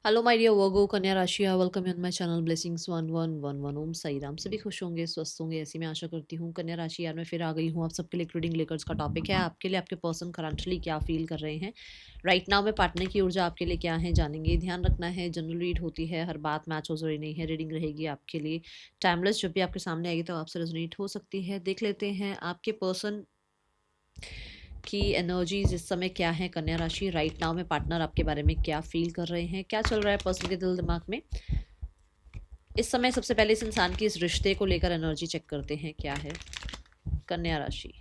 Hello my dear वर्गो कन्या राशि, welcome on my channel blessings 1111 ओम साई राम। सभी खुश होंगे, स्वस्थ होंगे, ऐसी मैं आशा करती हूँ। कन्या राशि यार मैं फिर आ गई हूँ आप सबके लिए। एक रीडिंग लेकर का टॉपिक है आपके लिए, आपके पर्सन करंटली क्या फील कर रहे हैं राइट नाउ में, पार्टनर की ऊर्जा आपके लिए क्या है जानेंगे। ध्यान रखना है, जनरल रीड होती है, हर बात मैच हो जरूरी नहीं है। रीडिंग रहेगी आपके लिए टाइमलेस, जब भी आपके सामने आएगी तो आपसे रेजोनेट हो सकती है। देख लेते हैं आपके पर्सन की एनर्जीज इस समय क्या है। कन्या राशि राइट नाउ में पार्टनर आपके बारे में क्या फील कर रहे हैं, क्या चल रहा है पर्सन के दिल दिमाग में इस समय। सबसे पहले इस इंसान की इस रिश्ते को लेकर एनर्जी चेक करते हैं क्या है। कन्या राशि,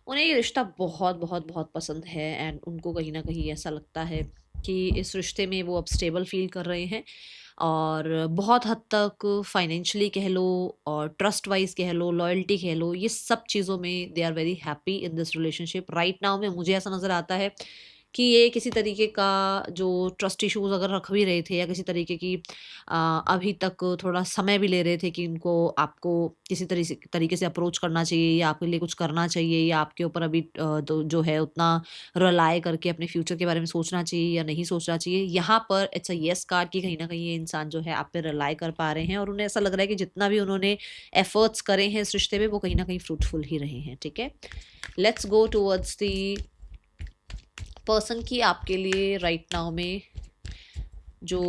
उन्हें ये रिश्ता बहुत बहुत बहुत पसंद है एंड उनको कहीं ना कहीं ऐसा लगता है कि इस रिश्ते में वो अब स्टेबल फील कर रहे हैं। और बहुत हद तक फाइनेंशियली कह लो और ट्रस्ट वाइज कह लो, लॉयल्टी कह लो, ये सब चीज़ों में they are very happy in this relationship right now में। मुझे ऐसा नज़र आता है कि ये किसी तरीके का जो ट्रस्ट इश्यूज अगर रख भी रहे थे या किसी तरीके की अभी तक थोड़ा समय भी ले रहे थे कि इनको आपको किसी तरीके से अप्रोच करना चाहिए या आपके लिए कुछ करना चाहिए या आपके ऊपर अभी तो जो है उतना रिलाय करके अपने फ्यूचर के बारे में सोचना चाहिए या नहीं सोचना चाहिए। यहाँ पर इट्स अ येस कार्ड की कहीं ना कहीं ये इंसान जो है आप पे रिलाय कर पा रहे हैं और उन्हें ऐसा लग रहा है कि जितना भी उन्होंने एफर्ट्स करे हैं इस रिश्ते में वो कहीं ना कहीं फ्रूटफुल ही रहे हैं। ठीक है, let's go towards the person की आपके लिए राइट नाउ में जो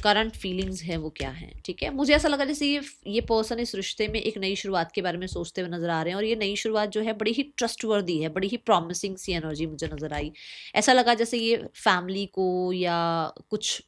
करंट फीलिंग्स है वो क्या है। ठीक है, मुझे ऐसा लगा जैसे ये पर्सन इस रिश्ते में एक नई शुरुआत के बारे में सोचते हुए नजर आ रहे हैं और ये नई शुरुआत जो है बड़ी ही ट्रस्टवर्दी है, बड़ी ही प्रॉमिसिंग सी एनर्जी मुझे नजर आई। ऐसा लगा जैसे ये फैमिली को या कुछ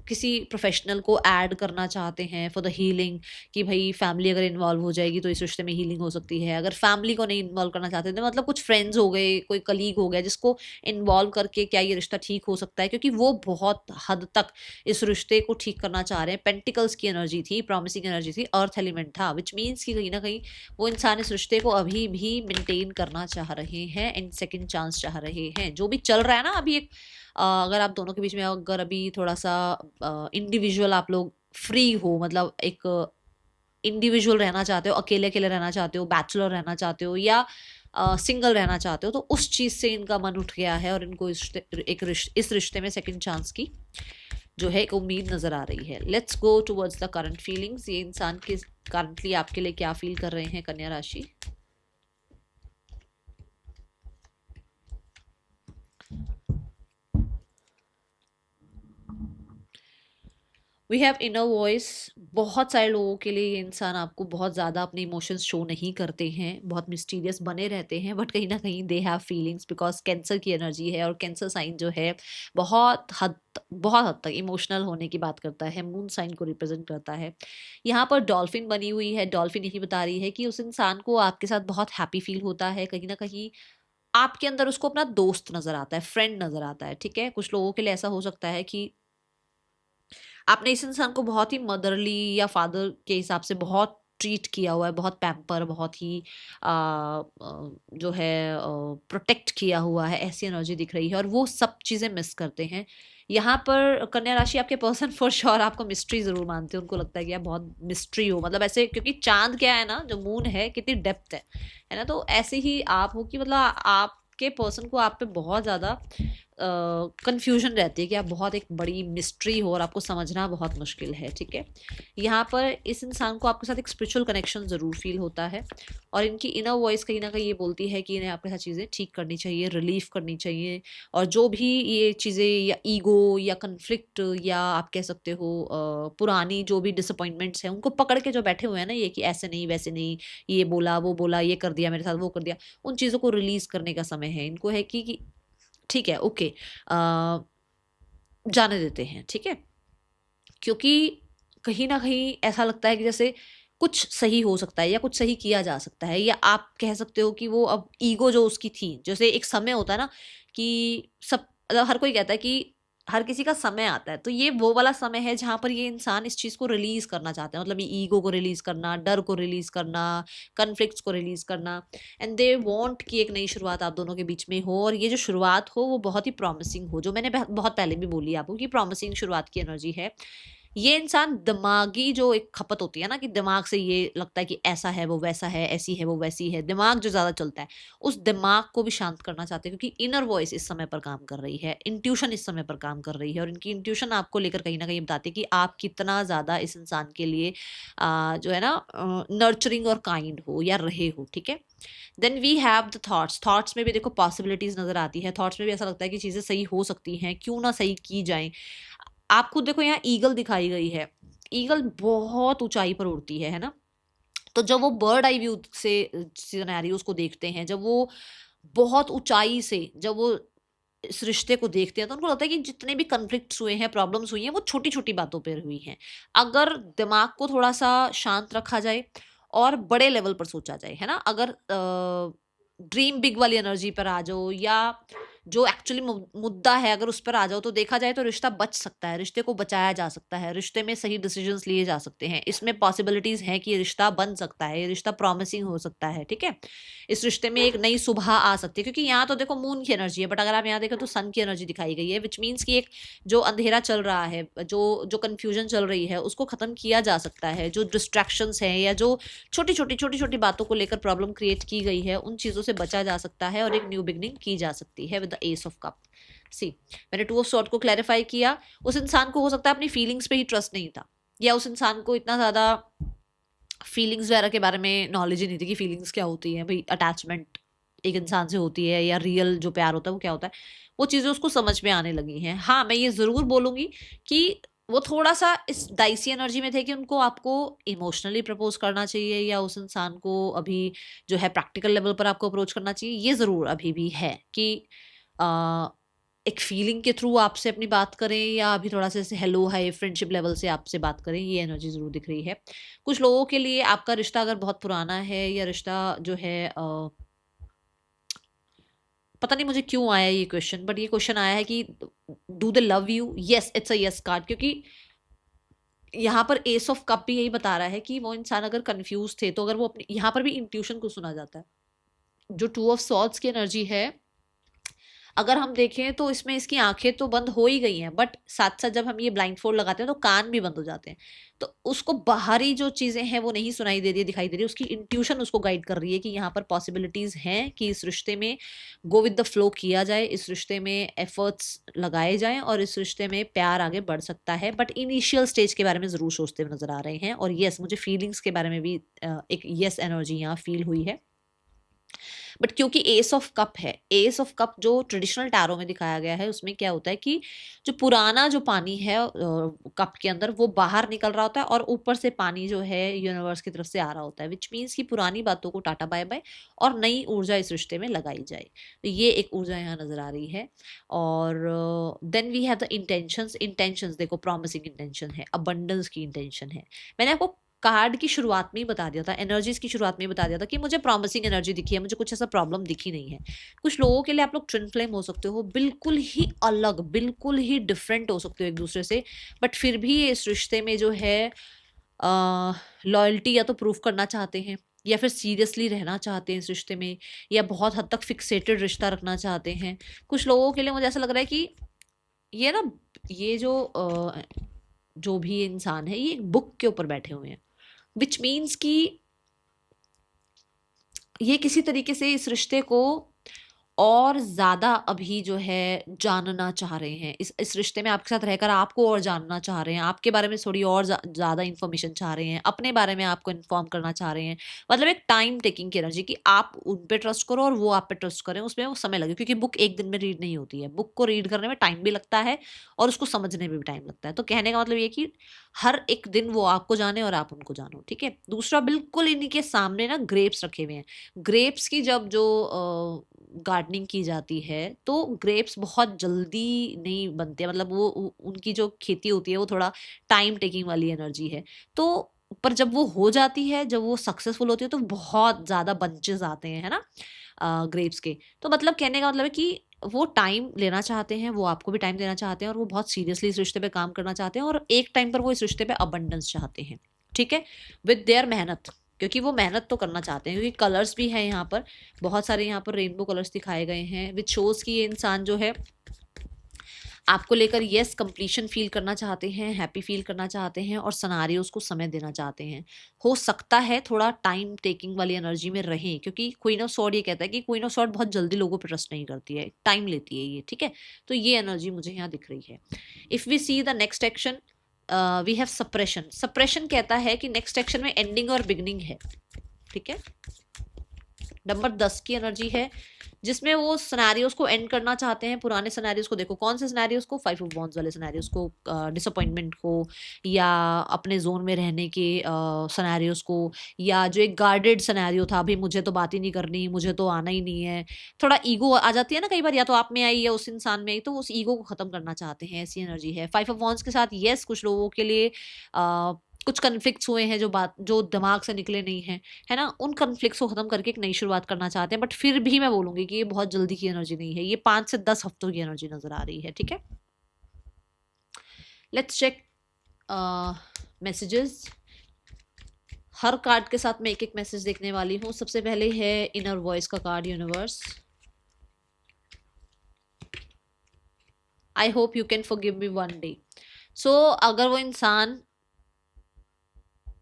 किसी प्रोफेशनल को ऐड करना चाहते हैं फॉर द हीलिंग, कि भाई फैमिली अगर इन्वॉल्व हो जाएगी तो इस रिश्ते में हीलिंग हो सकती है। अगर फैमिली को नहीं इन्वॉल्व करना चाहते तो मतलब कुछ फ्रेंड्स हो गए, कोई कलीग हो गया जिसको इन्वॉल्व करके क्या ये रिश्ता ठीक हो सकता है, क्योंकि वो बहुत हद तक इस रिश्ते को ठीक करना चाह रहे हैं। पेंटिकल्स की एनर्जी थी, प्रॉमिसिंग एनर्जी थी, अर्थ एलिमेंट था, विच मीन्स कि कहीं ना कहीं वो इंसान इस रिश्ते को अभी भी मेंटेन करना चाह रहे हैं एंड सेकंड चांस चाह रहे हैं। जो भी चल रहा है ना अभी एक अगर आप दोनों के बीच में अगर अभी थोड़ा सा इंडिविजुअल आप लोग फ्री हो, मतलब एक इंडिविजुअल रहना चाहते हो, अकेले अकेले रहना चाहते हो, बैचलर रहना चाहते हो या सिंगल रहना चाहते हो, तो उस चीज़ से इनका मन उठ गया है और इनको इस रिश्ते में सेकंड चांस की जो है एक उम्मीद नजर आ रही है। Let's go towards the current feelings. ये इंसान किस करंटली आपके लिए क्या फील कर रहे हैं कन्या राशि। We have inner voice. बहुत सारे लोगों के लिए ये इंसान आपको बहुत ज़्यादा अपने इमोशंस शो नहीं करते हैं, बहुत मिस्टीरियस बने रहते हैं, बट कहीं ना कहीं they have feelings because cancer की एनर्जी है और कैंसर साइन जो है बहुत हद तक इमोशनल होने की बात करता है, मून साइन को रिप्रेजेंट करता है। यहाँ पर डॉल्फिन बनी हुई है। डॉल्फिन यही बता रही है कि उस इंसान को आपके साथ बहुत हैप्पी फील होता है, कहीं ना कहीं आपके अंदर उसको अपना दोस्त नजर आता है, फ्रेंड नजर आता है। ठीक है, कुछ लोगों के लिए ऐसा हो सकता है कि आपने इस इंसान को बहुत ही मदरली या फादर के हिसाब से बहुत ट्रीट किया हुआ है, बहुत पैम्पर, बहुत ही जो है प्रोटेक्ट किया हुआ है, ऐसी एनर्जी दिख रही है और वो सब चीज़ें मिस करते हैं। यहाँ पर कन्या राशि आपके पर्सन फॉर श्योर आपको मिस्ट्री जरूर मानते हैं, उनको लगता है कि आप बहुत मिस्ट्री हो, मतलब ऐसे, क्योंकि चांद क्या है ना, जो मून है कितनी डेप्थ है ना, तो ऐसे ही आप हो कि मतलब आपके पर्सन को आप पे बहुत ज़्यादा कंफ्यूजन रहती है कि आप बहुत एक बड़ी मिस्ट्री हो और आपको समझना बहुत मुश्किल है। ठीक है, यहाँ पर इस इंसान को आपके साथ एक स्पिरिचुअल कनेक्शन ज़रूर फील होता है और इनकी इनर वॉइस कहीं ना कहीं ये बोलती है कि इन्हें आपके साथ चीज़ें ठीक करनी चाहिए, रिलीफ करनी चाहिए। और जो भी ये चीज़ें या ईगो या कन्फ्लिक्ट या आप कह सकते हो पुरानी जो भी डिसअपॉइंटमेंट्स हैं उनको पकड़ के जो बैठे हुए हैं ना, ये कि ऐसे नहीं वैसे नहीं, ये बोला वो बोला, ये कर दिया मेरे साथ वो कर दिया, उन चीज़ों को रिलीज़ करने का समय है। इनको है कि ठीक है, ओके, जाने देते हैं। ठीक है, क्योंकि कहीं ना कहीं ऐसा लगता है कि जैसे कुछ सही हो सकता है या कुछ सही किया जा सकता है, या आप कह सकते हो कि वो अब ईगो जो उसकी थी, जैसे एक समय होता है ना कि सब, मतलब हर कोई कहता है कि हर किसी का समय आता है, तो ये वो वाला समय है जहाँ पर ये इंसान इस चीज़ को रिलीज करना चाहते हैं, मतलब ये ईगो को रिलीज करना, डर को रिलीज करना, कन्फ्लिक्ट्स को रिलीज करना, एंड दे वांट कि एक नई शुरुआत आप दोनों के बीच में हो, और ये जो शुरुआत हो वो बहुत ही प्रॉमिसिंग हो, जो मैंने बहुत पहले भी बोली आपको कि प्रॉमिसिंग शुरुआत की एनर्जी है। ये इंसान दिमागी जो एक खपत होती है ना, कि दिमाग से ये लगता है कि ऐसा है वो वैसा है, ऐसी है वो वैसी है, दिमाग जो ज़्यादा चलता है, उस दिमाग को भी शांत करना चाहते हैं, क्योंकि इनर वॉइस इस समय पर काम कर रही है, इंट्यूशन इस समय पर काम कर रही है, और इनकी इंट्यूशन आपको लेकर कहीं ना कहीं बताती है कि आप कितना ज़्यादा इस इंसान के लिए जो है ना नर्चरिंग और काइंड हो या रहे हो, ठीक है। Then we have the thoughts. Thoughts में भी देखो पॉसिबिलिटीज नजर आती है, थॉट्स में भी ऐसा लगता है कि चीज़ें सही हो सकती हैं, क्यों ना सही की जाए। आप खुद देखो, यहाँ ईगल दिखाई गई है, ईगल बहुत ऊंचाई पर उड़ती है ना। तो जब वो बर्ड आई व्यू से सिनेरियोस को देखते हैं, जब वो बहुत ऊंचाई से जब वो इस रिश्ते को देखते हैं, तो उनको लगता है कि जितने भी कन्फ्लिक्ट्स हुए हैं, प्रॉब्लम्स हुई हैं, वो छोटी छोटी बातों पर हुई हैं। अगर दिमाग को थोड़ा सा शांत रखा जाए और बड़े लेवल पर सोचा जाए, है ना, अगर ड्रीम बिग वाली एनर्जी पर आ जाओ, या जो एक्चुअली मुद्दा है अगर उस पर आ जाओ, तो देखा जाए तो रिश्ता बच सकता है, रिश्ते को बचाया जा सकता है, रिश्ते में सही डिसीजंस लिए जा सकते हैं, इसमें पॉसिबिलिटीज हैं कि ये रिश्ता बन सकता है, ये रिश्ता प्रॉमिसिंग हो सकता है, ठीक है। इस रिश्ते में एक नई सुबह आ सकती है, क्योंकि यहाँ तो देखो मून की एनर्जी है, बट अगर आप यहाँ देखें तो सन की एनर्जी दिखाई गई है, विच मीन्स कि एक जो अंधेरा चल रहा है, जो जो कन्फ्यूजन चल रही है, उसको खत्म किया जा सकता है। जो डिस्ट्रैक्शंस हैं या जो छोटी छोटी बातों को लेकर प्रॉब्लम क्रिएट की गई है, उन चीज़ों से बचा जा सकता है और एक न्यू बिगनिंग की जा सकती है विद द एस ऑफ कप। सी, मैंने टू ऑफ सॉर्ट को क्लैरिफाई किया। उस इंसान को हो सकता है अपनी फीलिंग्स पे ही ट्रस्ट नहीं था, या उस इंसान को इतना ज़्यादा फीलिंग्स वगैरह के बारे में नॉलेज ही नहीं थी कि फीलिंग्स क्या होती है, भाई अटैचमेंट एक इंसान से होती है, या रियल जो प्यार होता है वो क्या होता है, वो चीज़ें उसको समझ में आने लगी हैं। हाँ, मैं ये ज़रूर बोलूँगी कि वो थोड़ा सा इस डाइसी एनर्जी में थे कि उनको आपको इमोशनली प्रपोज करना चाहिए, या उस इंसान को अभी जो है प्रैक्टिकल लेवल पर आपको अप्रोच करना चाहिए। ये ज़रूर अभी भी है कि आ, एक फीलिंग के थ्रू आपसे अपनी बात करें, या अभी थोड़ा सा हेलो हाय फ्रेंडशिप लेवल से आपसे बात करें, ये एनर्जी ज़रूर दिख रही है। कुछ लोगों के लिए आपका रिश्ता अगर बहुत पुराना है, या रिश्ता जो है पता नहीं मुझे क्यों आया ये क्वेश्चन, बट ये क्वेश्चन आया है कि do they love you. Yes, it's a yes card, क्योंकि यहाँ पर एस ऑफ कप भी यही बता रहा है कि वो इंसान अगर कंफ्यूज थे, तो अगर वो अपनी, यहाँ पर भी इंट्यूशन को सुना जाता है। जो टू ऑफ सॉर्ड्स की एनर्जी है, अगर हम देखें तो इसमें इसकी आंखें तो बंद हो ही गई हैं, बट साथ साथ जब हम ये ब्लाइंड फोल्ड लगाते हैं तो कान भी बंद हो जाते हैं। तो उसको बाहरी जो चीजें हैं वो नहीं सुनाई दे रही है, दिखाई दे रही है, उसकी इंट्यूशन उसको गाइड कर रही है कि यहाँ पर पॉसिबिलिटीज हैं कि इस रिश्ते में गो विद द फ्लो किया जाए, इस रिश्ते में एफर्ट्स लगाए जाएं, और इस रिश्ते में प्यार आगे बढ़ सकता है। बट इनिशियल स्टेज के बारे में जरूर सोचते हुए नजर आ रहे हैं। और यस, मुझे फीलिंग्स के बारे में भी एक यस एनर्जी यहाँ फील हुई है। बट क्योंकि एस ऑफ कप है, एस ऑफ कप जो ट्रेडिशनल टैरो में दिखाया गया है, उसमें क्या होता है कि जो पुराना जो पानी है कप के अंदर, वो बाहर निकल रहा होता है, और ऊपर से पानी जो है यूनिवर्स की तरफ से आ रहा होता है, विच मीन्स कि पुरानी बातों को टाटा बाय बाय और नई ऊर्जा इस रिश्ते में लगाई जाए। तो ये एक ऊर्जा यहाँ नजर आ रही है। और then we have the intentions. Intentions देखो, प्रॉमिसिंग इंटेंशन है, अबंडेंस की इंटेंशन है। मैंने आपको कार्ड की शुरुआत में ही बता दिया था, एनर्जीज की शुरुआत में ही बता दिया था कि मुझे प्रॉमिसिंग एनर्जी दिखी है, मुझे कुछ ऐसा प्रॉब्लम दिखी नहीं है। कुछ लोगों के लिए आप लोग ट्विन फ्लेम हो सकते हो, बिल्कुल ही अलग, बिल्कुल ही डिफरेंट हो सकते हो एक दूसरे से, बट फिर भी इस रिश्ते में जो है लॉयल्टी या तो प्रूव करना चाहते हैं, या फिर सीरियसली रहना चाहते हैं इस रिश्ते में, या बहुत हद तक फिक्सेटेड रिश्ता रखना चाहते हैं। कुछ लोगों के लिए मुझे ऐसा लग रहा है कि ये ना, ये जो भी इंसान है, ये एक बुक के ऊपर बैठे हुए हैं, विच मीन्स कि ये किसी तरीके से इस रिश्ते को और ज्यादा अभी जो है जानना चाह रहे हैं, इस रिश्ते में आपके साथ रहकर आपको और जानना चाह रहे हैं, आपके बारे में थोड़ी और ज्यादा इन्फॉर्मेशन चाह रहे हैं, अपने बारे में आपको इन्फॉर्म करना चाह रहे हैं। मतलब एक टाइम टेकिंग की एनर्जी, कि आप उन पे ट्रस्ट करो और वो आप पे ट्रस्ट करें, उसमें वो समय लगे, क्योंकि बुक एक दिन में रीड नहीं होती है, बुक को रीड करने में टाइम भी लगता है और उसको समझने में भी टाइम लगता है। तो कहने का मतलब ये कि हर एक दिन वो आपको जाने और आप उनको जानो, ठीक है। दूसरा, बिल्कुल इन्हीं के सामने ना ग्रेप्स रखे हुए हैं। ग्रेप्स की जब जो गार्डनिंग की जाती है, तो ग्रेप्स बहुत जल्दी नहीं बनते, मतलब वो उनकी जो खेती होती है वो थोड़ा टाइम टेकिंग वाली एनर्जी है। तो पर जब वो हो जाती है, जब वो सक्सेसफुल होती है, तो बहुत ज़्यादा बंचेस आते हैं, है ना, ग्रेप्स के। तो मतलब कहने का मतलब है कि वो टाइम लेना चाहते हैं, वो आपको भी टाइम देना चाहते हैं और वो बहुत सीरियसली इस रिश्ते पे काम करना चाहते हैं और एक टाइम पर वो इस रिश्ते पे अबंडेंस चाहते हैं, ठीक है, विद देयर मेहनत, क्योंकि वो मेहनत तो करना चाहते हैं, क्योंकि कलर्स भी हैं यहाँ पर, बहुत सारे यहाँ पर रेनबो कलर्स दिखाए गए हैं, विच शोज कि ये इंसान जो है आपको लेकर यस कंप्लीशन फील करना चाहते हैं, हैप्पी फील करना चाहते हैं और सिनेरियोस को समय देना चाहते हैं। हो सकता है थोड़ा टाइम टेकिंग वाली एनर्जी में रहें, क्योंकि क्वीन ऑफ सॉर्ड ये कहता है कि क्वीन ऑफ सॉर्ड बहुत जल्दी लोगों पर ट्रस्ट नहीं करती है, टाइम लेती है ये, ठीक है। तो ये एनर्जी मुझे यहाँ दिख रही है। If we see the next action, we have suppression. Suppression कहता है कि नेक्स्ट एक्शन में एंडिंग और बिगनिंग है, ठीक है। नंबर 10 की एनर्जी है जिसमें वो सिनेरियोस को एंड करना चाहते हैं, पुराने सिनेरियोस को। देखो कौन से सिनेरियोस को, 5 ऑफ वॉन्ड्स वाले सिनेरियोस को, डिसअपॉइंटमेंट को, या अपने जोन में रहने के सिनेरियोस को, या जो एक गार्डेड सिनेरियो था, अभी मुझे तो बात ही नहीं करनी, मुझे तो आना ही नहीं है, थोड़ा ईगो आ जाती है ना कई बार, या तो आप में आई या उस इंसान में आई, तो उस ईगो को खत्म करना चाहते हैं, ऐसी एनर्जी है। 5 ऑफ वॉन्ड्स के साथ यस कुछ लोगों के लिए कुछ कन्फ्लिक्ट्स हुए हैं जो दिमाग से निकले नहीं हैं, है ना, उन कन्फ्लिक्ट्स को खत्म करके एक नई शुरुआत करना चाहते हैं, बट फिर भी मैं बोलूंगी कि ये बहुत जल्दी की एनर्जी नहीं है, ये 5 से 10 हफ्तों की एनर्जी नजर आ रही है, ठीक है। Let's check messages. हर कार्ड के साथ मैं एक एक मैसेज देखने वाली हूँ। सबसे पहले है इनर वॉइस का card, universe. I hope you can forgive me one day. So अगर वो इंसान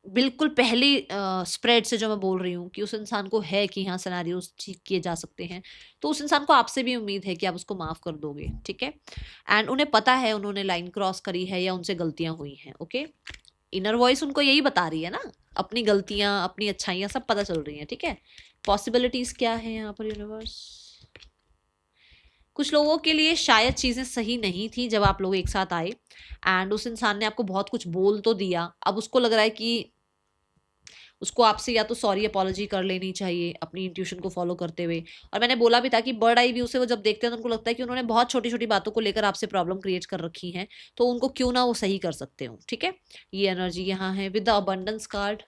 बिल्कुल पहली स्प्रेड से जो मैं बोल रही हूँ कि उस इंसान को है कि हाँ सिनेरियोस ठीक किए जा सकते हैं, तो उस इंसान को आपसे भी उम्मीद है कि आप उसको माफ़ कर दोगे, ठीक है। एंड उन्हें पता है उन्होंने लाइन क्रॉस करी है या उनसे गलतियां हुई हैं, ओके। इनर वॉइस उनको यही बता रही है ना, अपनी गलतियां अपनी अच्छाइयां सब पता चल रही हैं, ठीक है। पॉसिबिलिटीज क्या है यहाँ पर यूनिवर्स? कुछ लोगों के लिए शायद चीज़ें सही नहीं थी जब आप लोग एक साथ आए, एंड उस इंसान ने आपको बहुत कुछ बोल तो दिया, अब उसको लग रहा है कि उसको आपसे या तो सॉरी अपॉलॉजी कर लेनी चाहिए अपनी इंट्यूशन को फॉलो करते हुए। और मैंने बोला भी था कि बर्ड आई व्यू से वो जब देखते हैं तो उनको लगता है कि उन्होंने बहुत छोटी छोटी बातों को लेकर आपसे प्रॉब्लम क्रिएट कर रखी है, तो उनको क्यों ना वो सही कर सकते हो, ठीक है। ये एनर्जी यहाँ है with the abundance card.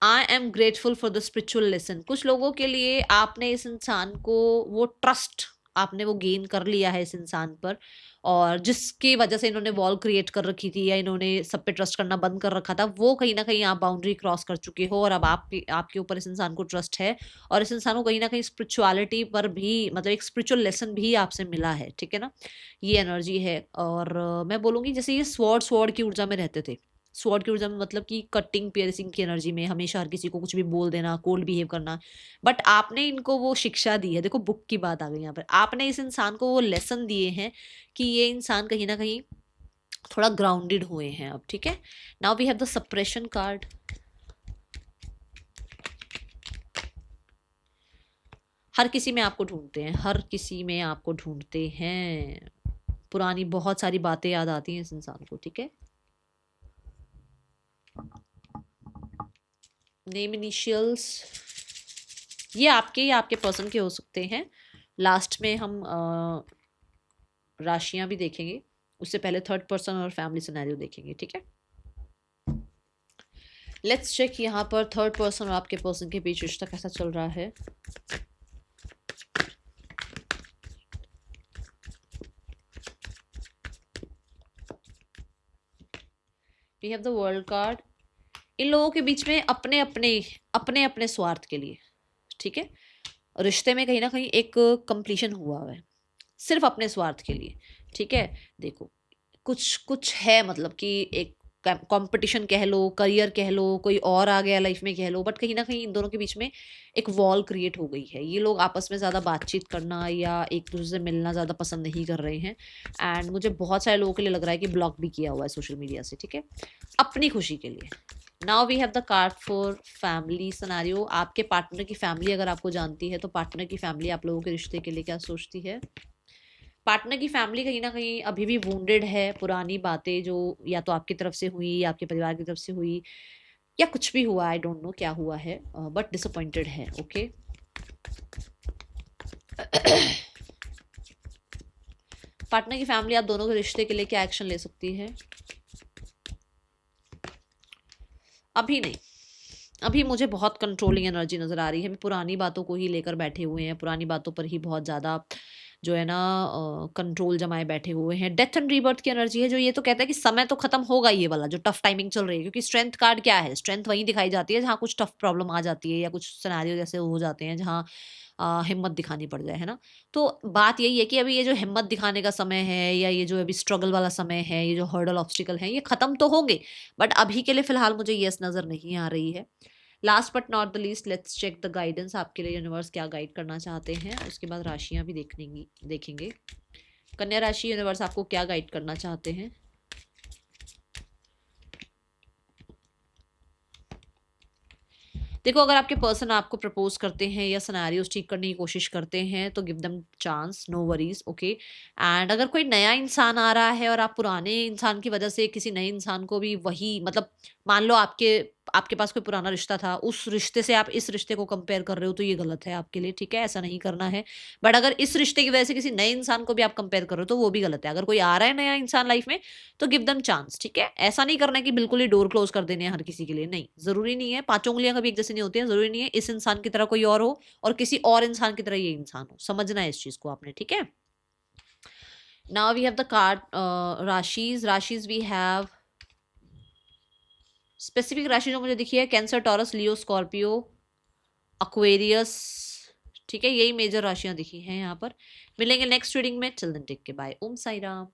I am grateful for the spiritual lesson. कुछ लोगों के लिए आपने इस इंसान को वो ट्रस्ट आपने वो गेन कर लिया है इस इंसान पर, और जिसकी वजह से इन्होंने वॉल क्रिएट कर रखी थी या इन्होंने सब पे ट्रस्ट करना बंद कर रखा था, वो कहीं ना कहीं आप बाउंड्री क्रॉस कर चुके हो और अब आपके ऊपर इस इंसान को ट्रस्ट है, और इस इंसान को कहीं ना कहीं स्पिरिचुअलिटी पर भी, मतलब एक स्पिरिचुअल लेसन भी आपसे मिला है, ठीक है ना। ये एनर्जी है। और मैं बोलूँगी जैसे ये स्वॉर्ड की ऊर्जा में रहते थे। स्वॉर्ड की ऊर्जा में मतलब कि कटिंग पियर्सिंग की एनर्जी में हमेशा हर किसी को कुछ भी बोल देना, कोल्ड बिहेव करना, बट आपने इनको वो शिक्षा दी है। देखो बुक की बात आ गई यहाँ पर, आपने इस इंसान को वो लेसन दिए हैं कि ये इंसान कहीं ना कहीं थोड़ा ग्राउंडेड हुए हैं अब, ठीक है। Now we have the suppression card. हर किसी में आपको ढूंढते हैं, हर किसी में आपको ढूंढते हैं, पुरानी बहुत सारी बातें याद आती हैं इस इंसान को, ठीक है। नेम इनिशियल्स, ये आपके या आपके पर्सन के हो सकते हैं। लास्ट में हम राशियां भी देखेंगे, उससे पहले थर्ड पर्सन और फैमिली सिनेरियो देखेंगे, ठीक है। लेट्स चेक यहाँ पर थर्ड पर्सन और आपके पर्सन के बीच रिश्ता कैसा चल रहा है। We have the world card. इन लोगों के बीच में अपने अपने स्वार्थ के लिए, ठीक है, रिश्ते में कहीं ना कहीं एक कंप्लीशन हुआ है सिर्फ अपने स्वार्थ के लिए, ठीक है। देखो कुछ कुछ है, मतलब कि एक कंपटीशन कह लो, करियर कह लो, कोई और आ गया लाइफ में कह लो, बट कहीं ना कहीं इन दोनों के बीच में एक वॉल क्रिएट हो गई है। ये लोग आपस में ज़्यादा बातचीत करना या एक दूसरे से मिलना ज़्यादा पसंद नहीं कर रहे हैं, एंड मुझे बहुत सारे लोगों के लिए लग रहा है कि ब्लॉक भी किया हुआ है सोशल मीडिया से, ठीक है, अपनी खुशी के लिए। Now we have the card for family scenario. आपके पार्टनर की फैमिली अगर आपको जानती है तो पार्टनर की फैमिली आप लोगों के रिश्ते के लिए क्या सोचती है। पार्टनर की फैमिली कहीं ना कहीं अभी भी वुंडेड है, पुरानी बातें जो या तो आपकी तरफ से हुई या आपके परिवार की तरफ से हुई या कुछ भी हुआ, आई डोंट नो क्या हुआ है, बट डिसअपॉइंटेड है, ओके। पार्टनर की फैमिली आप दोनों के रिश्ते के लिए क्या एक्शन ले सकती है। अभी नहीं, अभी मुझे बहुत कंट्रोलिंग एनर्जी नज़र आ रही है। अभी पुरानी बातों को ही लेकर बैठे हुए हैं, पुरानी बातों पर ही बहुत ज़्यादा जो है ना कंट्रोल जमाए बैठे हुए हैं। डेथ एंड रीबर्थ की एनर्जी है, जो ये तो कहता है कि समय तो खत्म होगा, ये वाला जो टफ टाइमिंग चल रही है। क्योंकि स्ट्रेंथ कार्ड क्या है, स्ट्रेंथ वहीं दिखाई जाती है जहाँ कुछ टफ प्रॉब्लम आ जाती है या कुछ सिनेरियो जैसे हो जाते हैं जहाँ हिम्मत दिखानी पड़ जाए, है ना। तो बात यही है कि अभी ये जो हिम्मत दिखाने का समय है या ये जो अभी स्ट्रगल वाला समय है, ये जो हर्डल ऑब्स्टिकल है, ये खत्म तो होंगे, बट अभी के लिए फिलहाल मुझे यस नज़र नहीं आ रही है। Last but not the least, let's check the guidance, आपके लिए यूनिवर्स क्या गाइड करना चाहते हैं। उसके बाद राशियां भी देखेंगे। कन्या राशि, यूनिवर्स आपको क्या गाइड करना चाहते हैं। देखो, अगर आपके पर्सन आपको प्रपोज करते हैं या सिनेरियोस ठीक करने की कोशिश करते हैं तो give them chance, no worries, okay. And अगर कोई नया इंसान आ रहा है और आप पुराने इंसान की वजह से किसी नए इंसान को भी वही, मतलब मान लो आपके आपके पास कोई पुराना रिश्ता था, उस रिश्ते से आप इस रिश्ते को कंपेयर कर रहे हो, तो ये गलत है आपके लिए, ठीक है, ऐसा नहीं करना है। बट अगर इस रिश्ते की वजह से किसी नए इंसान को भी आप कंपेयर कर रहे हो तो वो भी गलत है। अगर कोई आ रहा है नया इंसान लाइफ में तो गिव देम चांस, ठीक है। ऐसा नहीं करना है कि बिल्कुल ही डोर क्लोज कर देने हैं हर किसी के लिए, नहीं, जरूरी नहीं है। पांचों उंगलियां कभी एक जैसी नहीं होती है, जरूरी नहीं है इस इंसान की तरह कोई और हो और किसी और इंसान की तरह ये इंसान हो, समझना है इस चीज को आपने, ठीक है। Now we have the card राशिज। राशिज वी हैव स्पेसिफिक राशि जो मुझे दिखी है Cancer, Taurus, Leo, Scorpio, Aquarius, ठीक है, यही मेजर राशियां दिखी हैं यहाँ पर। मिलेंगे नेक्स्ट रीडिंग में, चिल्ड्रन टेक के, बाय, ओम साई राम।